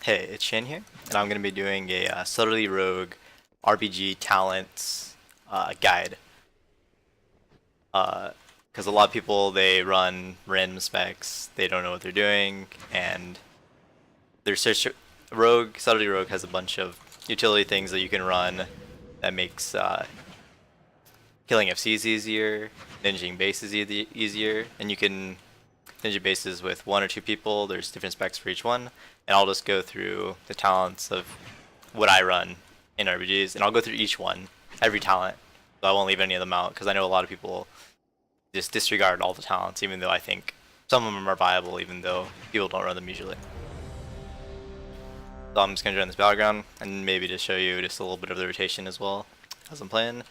Hey, it's Shane here, and I'm going to be doing a Subtly Rogue RPG talents guide. Because a lot of people, they run random specs, they don't know what they're doing, and their search Rogue, Subtly Rogue has a bunch of utility things that you can run that makes killing FCs easier, ninjing bases easier, and you can ninja bases with one or two people. There's different specs for each one, and I'll just go through the talents of what I run in RPGs, and I'll go through each one, every talent. So I won't leave any of them out because I know a lot of people just disregard all the talents, even though I think some of them are viable, even though people don't run them usually. So I'm just gonna join this battleground and maybe just show you just a little bit of the rotation as well as I'm playing.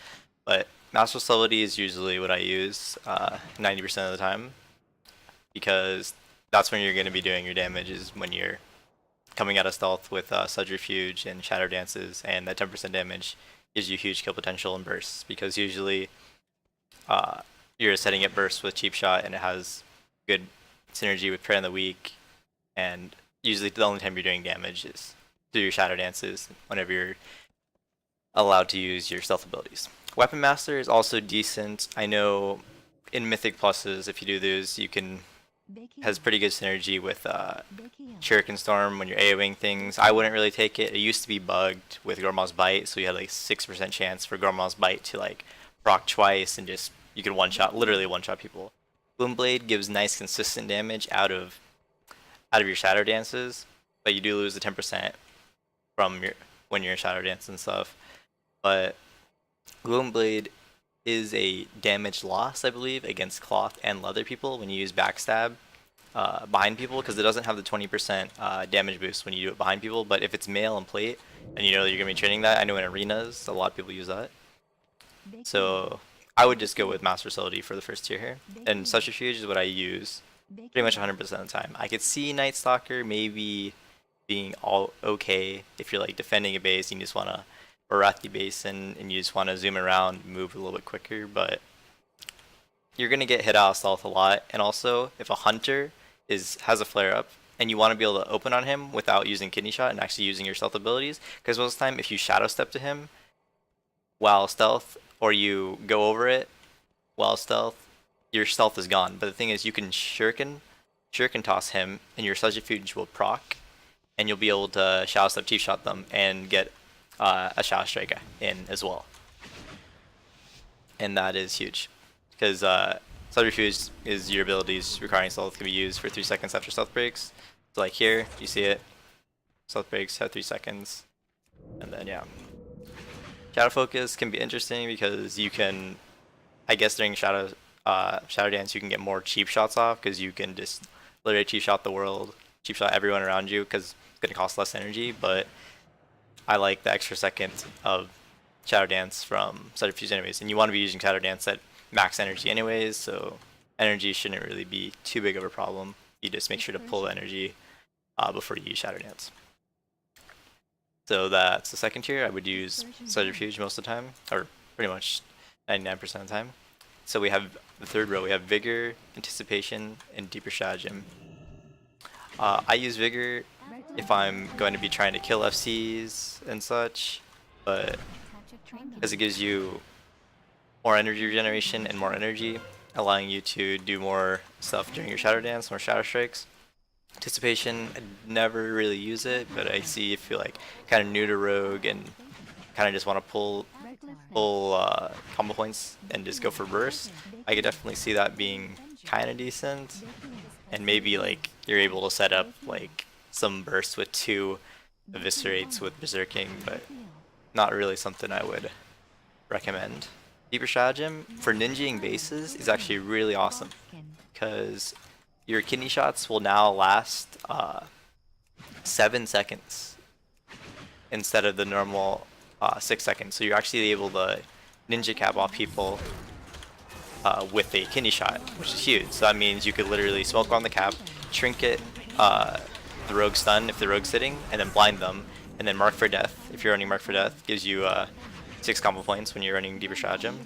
But Master Celebrity is usually what I use 90% of the time because that's when you're going to be doing your damage, is when you're coming out of stealth with Subterfuge and Shadow Dances, and that 10% damage gives you huge kill potential and bursts, because usually you're setting it bursts with Cheap Shot and it has good synergy with Prey on the Weak, and usually the only time you're doing damage is through your Shadow Dances whenever you're allowed to use your stealth abilities. Weapon Master is also decent. I know in Mythic Pluses, if you do those, you can has pretty good synergy with Shuriken Storm when you're AoEing things. I wouldn't really take it. It used to be bugged with Gormaw's Bite, so you had like 6% chance for Gormaw's Bite to like proc twice and just you could literally one shot people. Gloomblade gives nice consistent damage out of your Shadow Dances, but you do lose the 10% from your when you're in Shadow Dance and stuff. But Gloomblade is a damage loss, I believe, against cloth and leather people when you use backstab behind people, because it doesn't have the 20% damage boost when you do it behind people. But if it's mail and plate, and you know that you're going to be training that, I know in arenas, a lot of people use that. So I would just go with Master Facility for the first tier here. And Subterfuge is what I use pretty much 100% of the time. I could see Night Stalker maybe being all okay if you're like defending a base and you just want to Barathi Basin and you just want to zoom around, move a little bit quicker, but you're gonna get hit out of stealth a lot. And also, if a hunter has a flare up and you want to be able to open on him without using kidney shot and actually using your stealth abilities, because most of the time, if you shadow step to him while stealth, or you go over it while stealth, your stealth is gone. But the thing is, you can shuriken toss him, and your subterfuge will proc, and you'll be able to shadow step cheap shot them and get a Shadow Strike in as well. And that is huge, because Subterfuge is your abilities requiring stealth can be used for 3 seconds after stealth breaks. So like here, you see it, stealth breaks have 3 seconds, and then yeah. Shadow Focus can be interesting because you can, I guess during Shadow Dance, you can get more cheap shots off, because you can just literally cheap shot the world, cheap shot everyone around you, because it's going to cost less energy. But I like the extra second of Shadow Dance from Subterfuge anyways, and you want to be using Shadow Dance at max energy anyways, so energy shouldn't really be too big of a problem. You just make sure to pull the energy before you use Shadow Dance. So that's the second tier. I would use Subterfuge most of the time, or pretty much 99% of the time. So we have the third row. We have Vigor, Anticipation, and Deeper Stratagem. I use Vigor if I'm going to be trying to kill FCs and such, but because it gives you more energy regeneration and more energy, allowing you to do more stuff during your Shadow Dance, more Shadow Strikes. Anticipation, I never really use it, but I see if you're like kind of new to Rogue and kind of just want to pull combo points and just go for burst, I could definitely see that being kind of decent. And maybe like you're able to set up like some bursts with 2 eviscerates with berserking, but not really something I would recommend. Deeper Stratagem for ninjaing bases is actually really awesome, because your kidney shots will now last 7 seconds instead of the normal 6 seconds. So you're actually able to ninja cap off people with a kidney shot, which is huge. So that means you could literally smoke on the cap, trinket the rogue stun if the rogue's sitting, and then blind them, and then mark for death. If you're running mark for death, gives you 6 combo points when you're running Deeper Stratagem.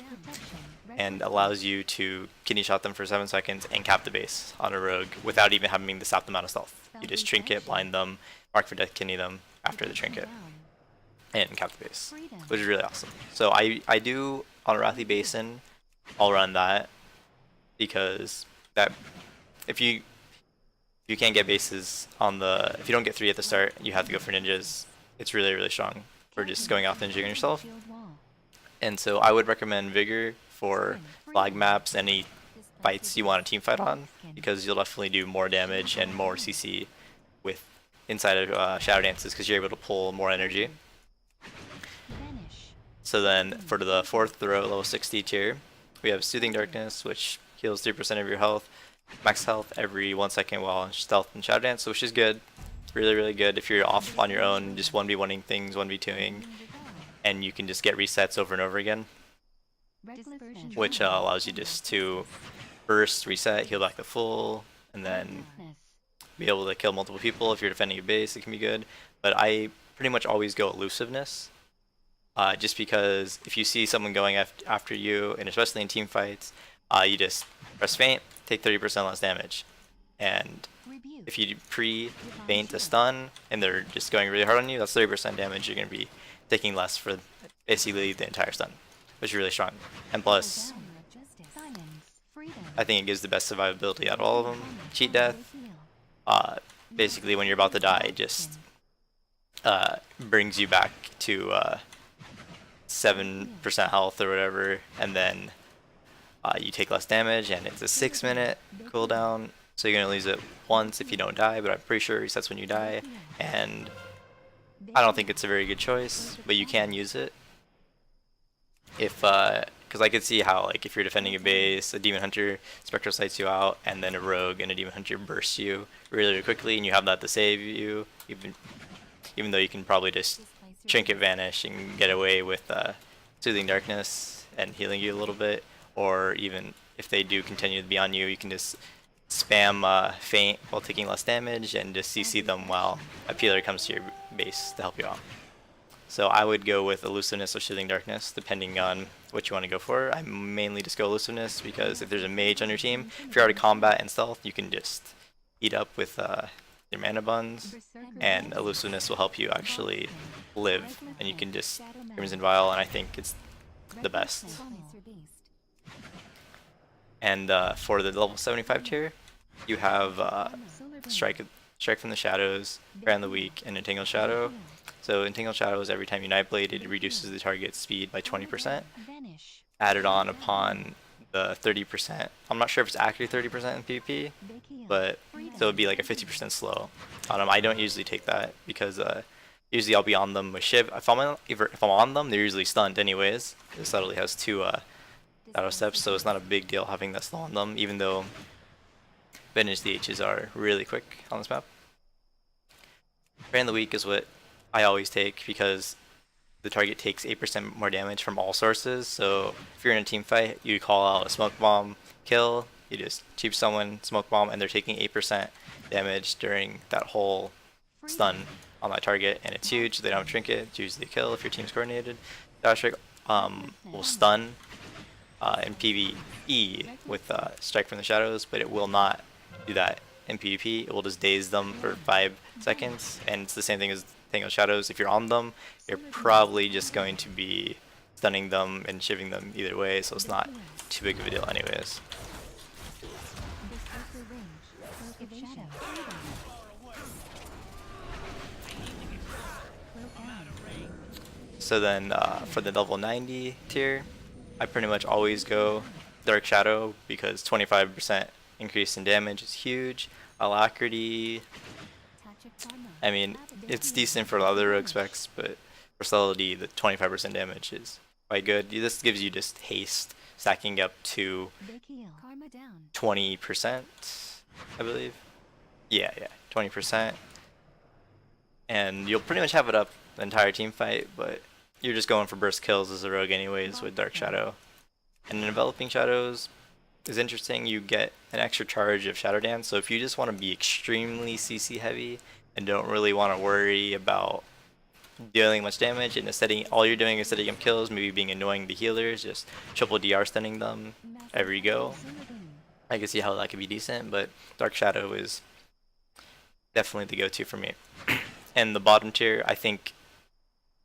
and allows you to kidney shot them for 7 seconds and cap the base on a rogue without even having to stop them out of stealth. You just trinket, blind them, mark for death, kidney them after the trinket, and cap the base, which is really awesome. So I do on Arathi Basin, I'll run that because that if you can't get bases on the, if you don't get 3 at the start, you have to go for ninjas. It's really strong for just going off ninja on yourself. And so I would recommend Vigor for flag maps, any fights you want to team fight on, because you'll definitely do more damage and more CC with inside of Shadow Dances because you're able to pull more energy. So then for the 4th throw, level 60 tier, we have Soothing Darkness, which heals 3% of your health, max health every 1 second while stealth and Shadow Dance, which is good. Really good if you're off on your own, just 1v1ing things, 1v2ing, and you can just get resets over and over again, which allows you just to burst, reset, heal back to full, and then be able to kill multiple people. If you're defending your base, it can be good, but I pretty much always go Elusiveness, just because if you see someone going after you, and especially in team fights, you just press feint, take 30% less damage, and if you pre-feint a stun and they're just going really hard on you, that's 30% damage you're going to be taking less for basically the entire stun, which is really strong. And plus, I think it gives the best survivability out of all of them. Cheat death, basically when you're about to die, just brings you back to 7% health or whatever, and then you take less damage, and it's a 6-minute cooldown. So you're going to lose it once if you don't die, but I'm pretty sure it resets when you die, and I don't think it's a very good choice, but you can use it. If, because I could see how, like, if you're defending a base, a Demon Hunter Spectral sights you out, and then a Rogue and a Demon Hunter bursts you really quickly, and you have that to save you, even though you can probably just Trinket Vanish and get away with Soothing Darkness and healing you a little bit, or even if they do continue to be on you, you can just spam feint while taking less damage and just CC them while a peeler comes to your base to help you out. So I would go with Elusiveness or Soothing Darkness depending on what you want to go for. I mainly just go Elusiveness because if there's a mage on your team, if you're out of combat and stealth, you can just eat up with your mana buns, and Elusiveness will help you actually live, and you can just Crimson Vial, and I think it's the best. And for the level 75 tier, you have Strike from the Shadows, Brand the Weak, and Entangled Shadow. So Entangled Shadow is every time you Nightblade, it reduces the target's speed by 20%. Added on upon the 30%. I'm not sure if it's actually 30% in PvP, but so it would be like a 50% slow on them. I don't usually take that because usually I'll be on them with Shiv. If I'm on them, they're usually stunned anyways. It subtly has 2 Shadow Steps, so it's not a big deal having that slow on them, even though Vintage DHs are really quick on this map. Brand the Weak is what I always take because the target takes 8% more damage from all sources. So if you're in a team fight, you call out a smoke bomb kill, you just cheap someone, smoke bomb, and they're taking 8% damage during that whole stun on that target, and it's huge. They don't have trinket, it's usually a kill if your team's coordinated. Shadow Strike will stun in PvE with Strike from the Shadows, but it will not do that in PvP. It will just daze them for 5 seconds, and it's the same thing as Entangled Shadows. If you're on them, you're probably just going to be stunning them and shivving them either way, so it's not too big of a deal anyways. So then for the level 90 tier, I pretty much always go Dark Shadow because 25% increase in damage is huge. Alacrity, I mean, it's decent for other rogue specs, but for Celerity, the 25% damage is quite good. This gives you just haste, stacking up to 20%, I believe. Yeah, 20%. And you'll pretty much have it up the entire team fight, but you're just going for burst kills as a rogue anyways with Dark Shadow. And in Enveloping Shadows is interesting. You get an extra charge of Shadow Dance, so if you just want to be extremely CC heavy and don't really want to worry about dealing much damage and setting all you're doing is setting up kills, maybe being annoying the healers, just triple DR stunning them every go. I can see how that could be decent, but Dark Shadow is definitely the go-to for me. And the bottom tier, I think,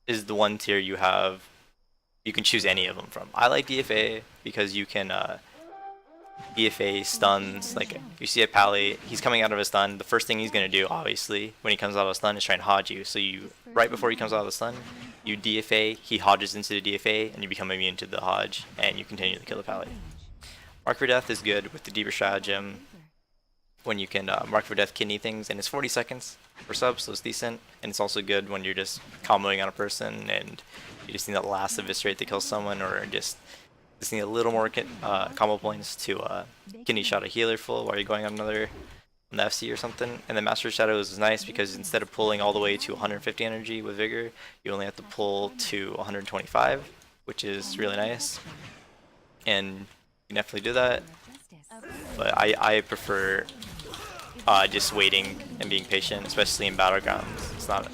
is the one tier you can choose any of them from. I like DFA because you can DFA stuns. Like if you see a pally, he's coming out of a stun. The first thing he's gonna do, obviously, when he comes out of a stun, is try and hodge you. So you right before he comes out of the stun, you DFA. He hodges into the DFA, and you become immune to the hodge, and you continue to kill the pally. Mark for Death is good with the deeper stratagem when you can mark for death kidney things, and it's 40 seconds for subs, so it's decent. And it's also good when you're just comboing on a person and you just need that last eviscerate to kill someone, or just need a little more combo points to kidney shot a healer full while you're going on another on the FC or something. And the Master Shadows is nice because instead of pulling all the way to 150 energy with Vigor, you only have to pull to 125, which is really nice. And you can definitely do that. But I prefer just waiting and being patient, especially in battlegrounds. It's not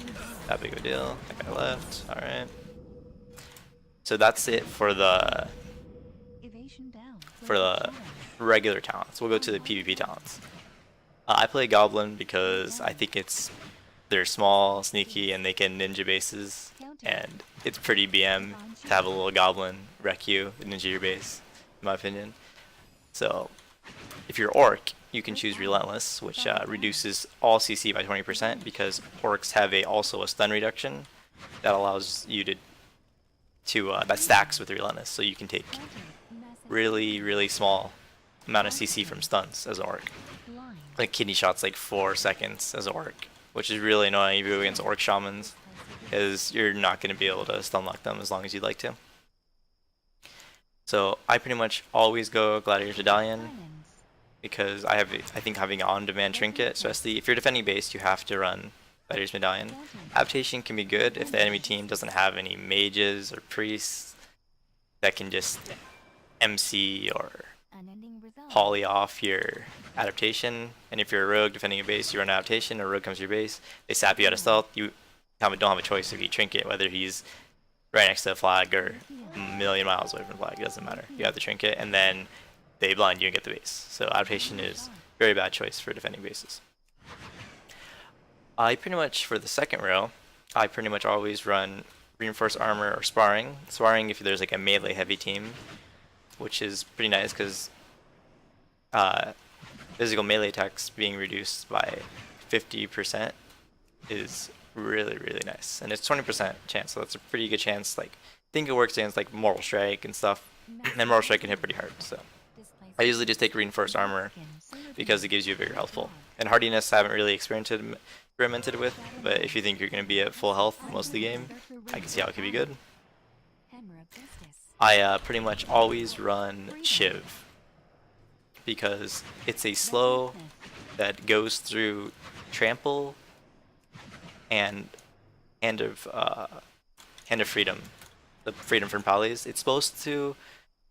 that big of a deal. That guy left. Alright. So that's it for the regular talents. We'll go to the PvP talents. I play Goblin because I think they're small, sneaky, and they can ninja bases. And it's pretty BM to have a little Goblin wreck you and ninja your base, in my opinion. So if you're Orc, you can choose Relentless, which reduces all CC by 20% because Orcs have also a stun reduction that allows you to that stacks with Relentless, so you can take really small amount of CC from stuns as an Orc. Like kidney shots like 4 seconds as an Orc, which is really annoying if you go against Orc Shamans, because you're not going to be able to stun lock them as long as you'd like to. So I pretty much always go Gladiator's Medallion because I think having an on-demand trinket, especially if you're defending base, you have to run Gladiator's Medallion. Adaptation can be good if the enemy team doesn't have any mages or priests that can just MC or poly off your adaptation. And if you're a rogue defending a base, you run adaptation, or a rogue comes to your base, they sap you out of stealth, you don't have a choice if you trinket, whether he's right next to the flag or a million miles away from the flag, it doesn't matter. You have the trinket, and then they blind you and get the base. So adaptation is a very bad choice for defending bases. For the second row, I pretty much always run reinforced armor or sparring. Sparring if there's like a melee heavy team, which is pretty nice because physical melee attacks being reduced by 50% is really nice, and it's 20% chance, so that's a pretty good chance. Like, I think it works against like Mortal Strike and stuff, and Mortal Strike can hit pretty hard. So I usually just take reinforced armor because it gives you a bigger health pool. And hardiness I haven't really experimented with, but if you think you're going to be at full health most of the game, I can see how it could be good. I pretty much always run Shiv because it's a slow that goes through trample and Hand of Freedom, the freedom from Pallies. It's supposed to,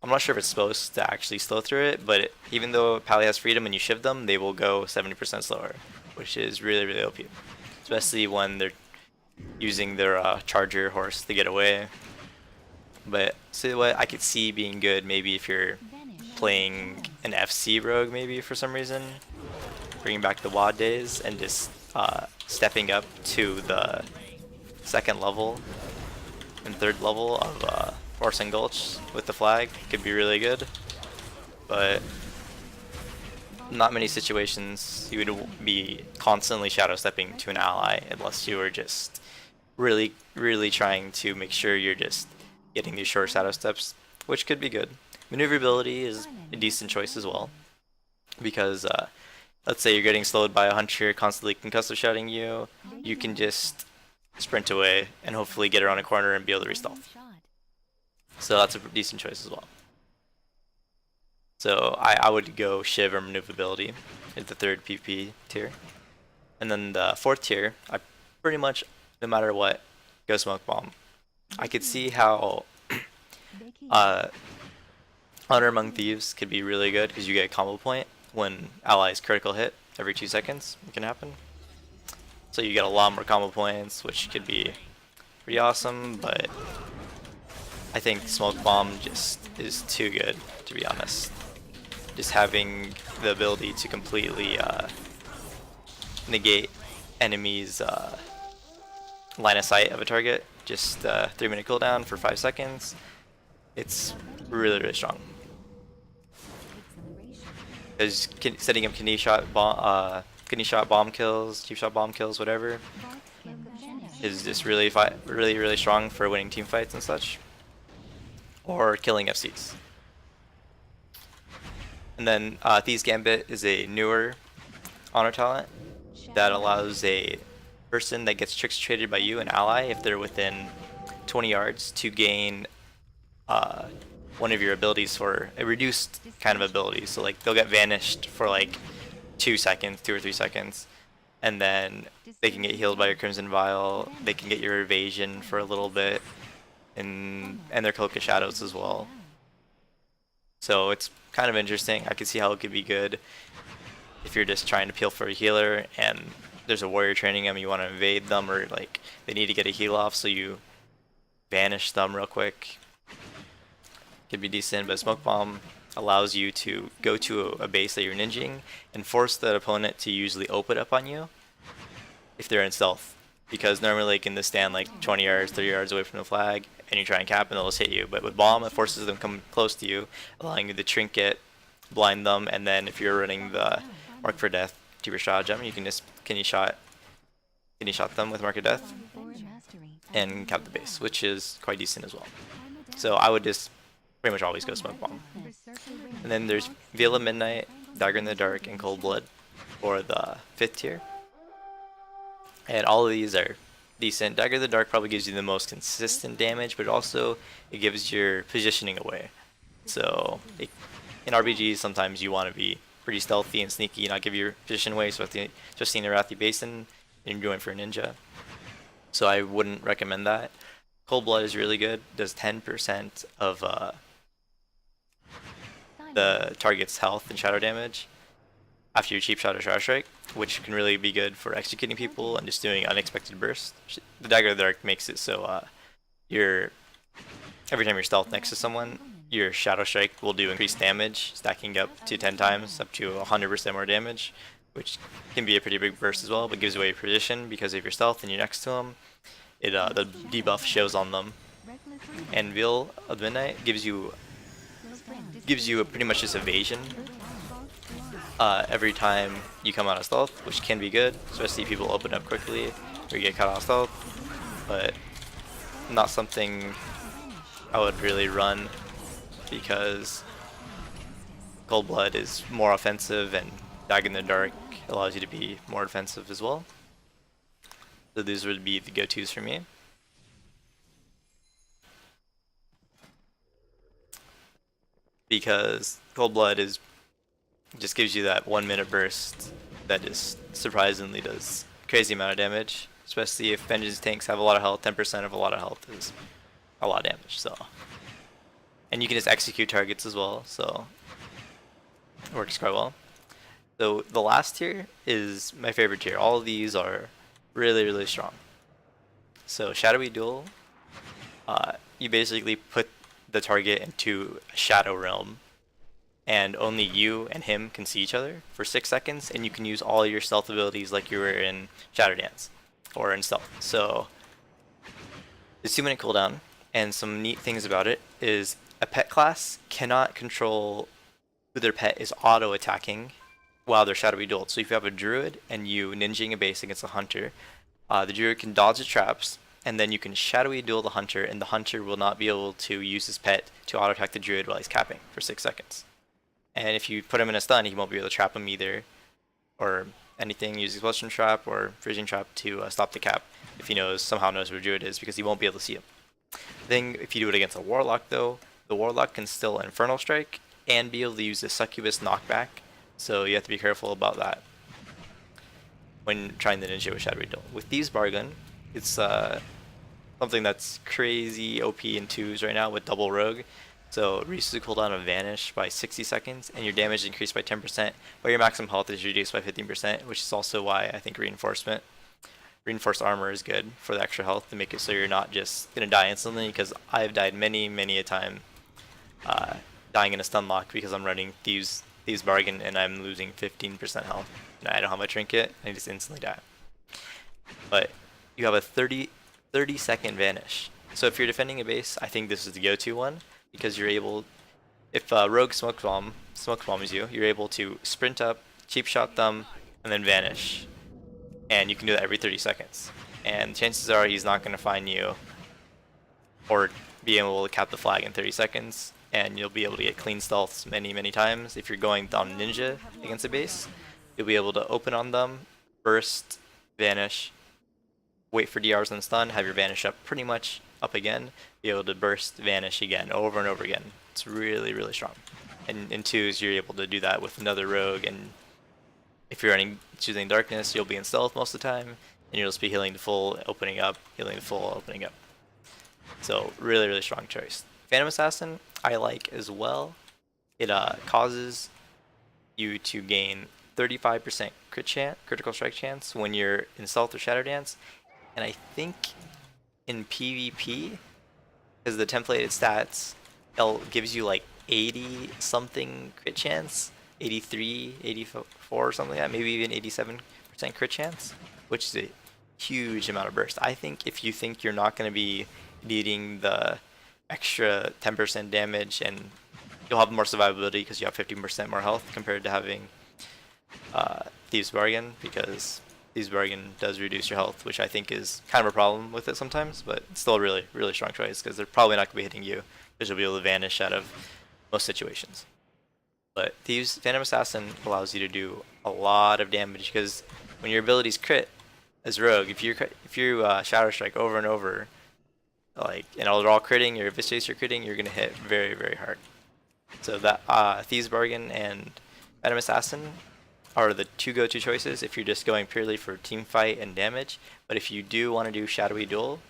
I'm not sure if it's supposed to actually slow through it, but even though Pally has freedom and you shiv them, they will go 70% slower, which is really OP, especially when they're using their charger horse to get away. But so what I could see being good, maybe if you're playing an FC rogue, maybe for some reason, bringing back the WoD days and just stepping up to the second level and third level of Force and Gulch with the flag could be really good. But not many situations you would be constantly shadow stepping to an ally unless you were just really trying to make sure you're just getting these short shadow steps, which could be good. Maneuverability is a decent choice as well, because let's say you're getting slowed by a hunter constantly concussive shouting you, you can just sprint away and hopefully get around a corner and be able to re-stealth. So that's a decent choice as well. So I would go Shiv or Maneuverability at the third PvP tier. And then the fourth tier, I pretty much, no matter what, go Smoke Bomb. I could see how Honor Among Thieves could be really good because you get a combo point when allies critical hit every 2 seconds. It can happen. So you get a lot more combo points, which could be pretty awesome, but I think Smoke Bomb just is too good, to be honest. Just having the ability to completely negate enemies' line of sight of a target, just 3-minute cooldown for 5 seconds. It's really, really strong. Because setting up kidney shot bomb kills, cheap shot bomb kills, whatever, is just really, really strong for winning team fights and such, or killing FCs. And then Thieves Gambit is a newer honor talent that allows a person that gets tricks traded by you, an ally, if they're within 20 yards, to gain one of your abilities for a reduced kind of ability. So like they'll get vanished for like 2 seconds, 2 or 3 seconds, and then they can get healed by your Crimson Vial. They can get your evasion for a little bit, and their Cloak of Shadows as well. So it's kind of interesting. I can see how it could be good if you're just trying to peel for a healer and there's a warrior training them, you want to invade them, or like they need to get a heal off, so you banish them real quick. Could be decent, but Smoke Bomb allows you to go to a base that you're ninjing and force that opponent to usually open up on you if they're in stealth. Because normally they can just stand like 20 yards, 30 yards away from the flag, and you try and cap and they'll just hit you. But with Bomb, it forces them to come close to you, allowing you to trinket, blind them, and then if you're running the Mark for Death to your shot gem, you can just kidney shot them with Mark of Death and cap the base, which is quite decent as well. So I would just pretty much always go Smoke Bomb. And then there's Veil of Midnight, Dagger in the Dark, and Cold Blood for the 5th tier. And all of these are decent. Dagger in the Dark probably gives you the most consistent damage, but also it gives your positioning away. So in RBGs, sometimes you want to be pretty stealthy and sneaky, not give your position away, so just in the Arathi Basin, and you're going for a ninja. So I wouldn't recommend that. Cold Blood is really good. Does 10% of the target's health and shadow damage after your cheap shot or shadow strike, which can really be good for executing people and just doing unexpected bursts. The Dagger of the Dark makes it so every time you're stealth next to someone, your shadow strike will do increased damage, stacking up to 10 times, up to 100% more damage, which can be a pretty big burst as well, but gives away your position because if you're stealth and you're next to them, the debuff shows on them. And Veil of Midnight gives you pretty much just evasion every time you come out of stealth, which can be good, especially if people open up quickly or you get caught out of stealth, but not something I would really run because Cold Blood is more offensive and Dagger in the Dark allows you to be more defensive as well. So these would be the go-tos for me. Because Cold Blood just gives you that 1-minute burst that just surprisingly does crazy amount of damage, especially if vengeance tanks have a lot of health. 10% of a lot of health is a lot of damage. So, and you can just execute targets as well, so it works quite well. So the last tier is my favorite tier. All of these are really, really strong. So Shadowy Duel, you basically put the target into a shadow realm, and only you and him can see each other for 6 seconds, and you can use all your stealth abilities like you were in Shadow Dance or in stealth. So it's 2-minute cooldown, and some neat things about it is a pet class cannot control who their pet is auto attacking while they're Shadowy Dueled. So if you have a druid and you ninjing a base against a hunter, the druid can dodge the traps, and then you can Shadowy Duel the hunter, and the hunter will not be able to use his pet to auto attack the druid while he's capping for 6 seconds. And if you put him in a stun, he won't be able to trap him either, or anything, use explosion trap or freezing trap to stop the cap if he somehow knows where druid is, because he won't be able to see him. The thing, if you do it against a warlock though, the warlock can still infernal strike and be able to use the succubus knockback, so you have to be careful about that when trying to ninja with Shadowy Duel. With Thieves Bargain, it's something that's crazy OP in 2s right now with double rogue. So it reduces the cooldown of Vanish by 60 seconds, and your damage is increased by 10%, but your maximum health is reduced by 15%, which is also why I think Reinforcement Reinforced armor is good for the extra health to make it so you're not just gonna die instantly, because I've died many a time uh, dying in a stun lock because I'm running Thieves Bargain and I'm losing 15% health. And I don't have my trinket, I just instantly die. But you have a 30-second vanish. So if you're defending a base, I think this is the go-to one, because you're able, if Rogue smoke bombs you, you're able to sprint up, cheap shot them, and then vanish. And you can do that every 30 seconds. And chances are he's not going to find you or be able to cap the flag in 30 seconds, and you'll be able to get clean stealths many times. If you're going down ninja against a base, you'll be able to open on them, burst, vanish, wait for DRs and stun, have your vanish up pretty much up again, be able to burst, vanish again, over and over again. It's really strong. And in twos, you're able to do that with another rogue, and if you're choosing darkness, you'll be in stealth most of the time, and you'll just be healing the full, opening up, healing the full, opening up. So really strong choice. Phantom Assassin I like as well. It causes you to gain 35% critical strike chance when you're in stealth or shadow dance, and I think in PvP, because the templated stats, it gives you like 80 something crit chance, 83, 84 or something like that, maybe even 87% crit chance, which is a huge amount of burst. I think if you think you're not going to be needing the extra 10% damage, and you'll have more survivability because you have 15% more health compared to having Thieves Bargain, because Thieves Bargain does reduce your health, which I think is kind of a problem with it sometimes, but it's still a really strong choice, because they're probably not going to be hitting you, because you'll be able to vanish out of most situations. But Phantom Assassin allows you to do a lot of damage, because when your abilities crit as Rogue, if you Shadow Strike over and over, like, and they're all critting, your Vistas are critting, you're gonna hit very hard. So that Thieves Bargain and Phantom Assassin are the two go-to choices if you're just going purely for team fight and damage. But if you do want to do Shadowy Duel,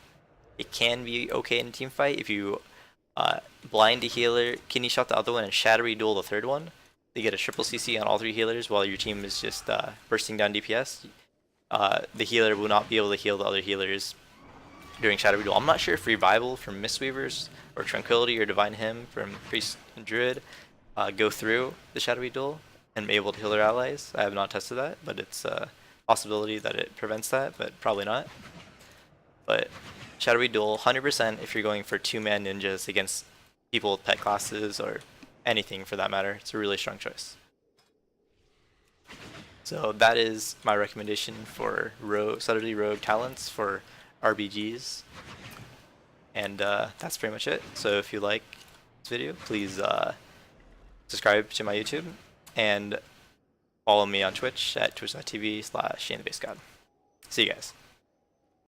it can be okay in a team fight if you blind a healer, kidney shot the other one, and Shadowy Duel the third one. They get a triple CC on all three healers while your team is just bursting down DPS. The healer will not be able to heal the other healers during Shadowy Duel. I'm not sure if Revival from Mistweavers or Tranquility or Divine Hymn from Priest and Druid go through the Shadowy Duel and be able to heal their allies. I have not tested that, but it's a possibility that it prevents that, but probably not. But Shadowy Duel, 100% if you're going for two-man ninjas against people with pet classes or anything for that matter. It's a really strong choice. So that is my recommendation for Subtlety Rogue talents for RBGs. And that's pretty much it. So if you like this video, please subscribe to my YouTube and follow me on Twitch at twitch.tv/ShaneTheBaseGod. See you guys.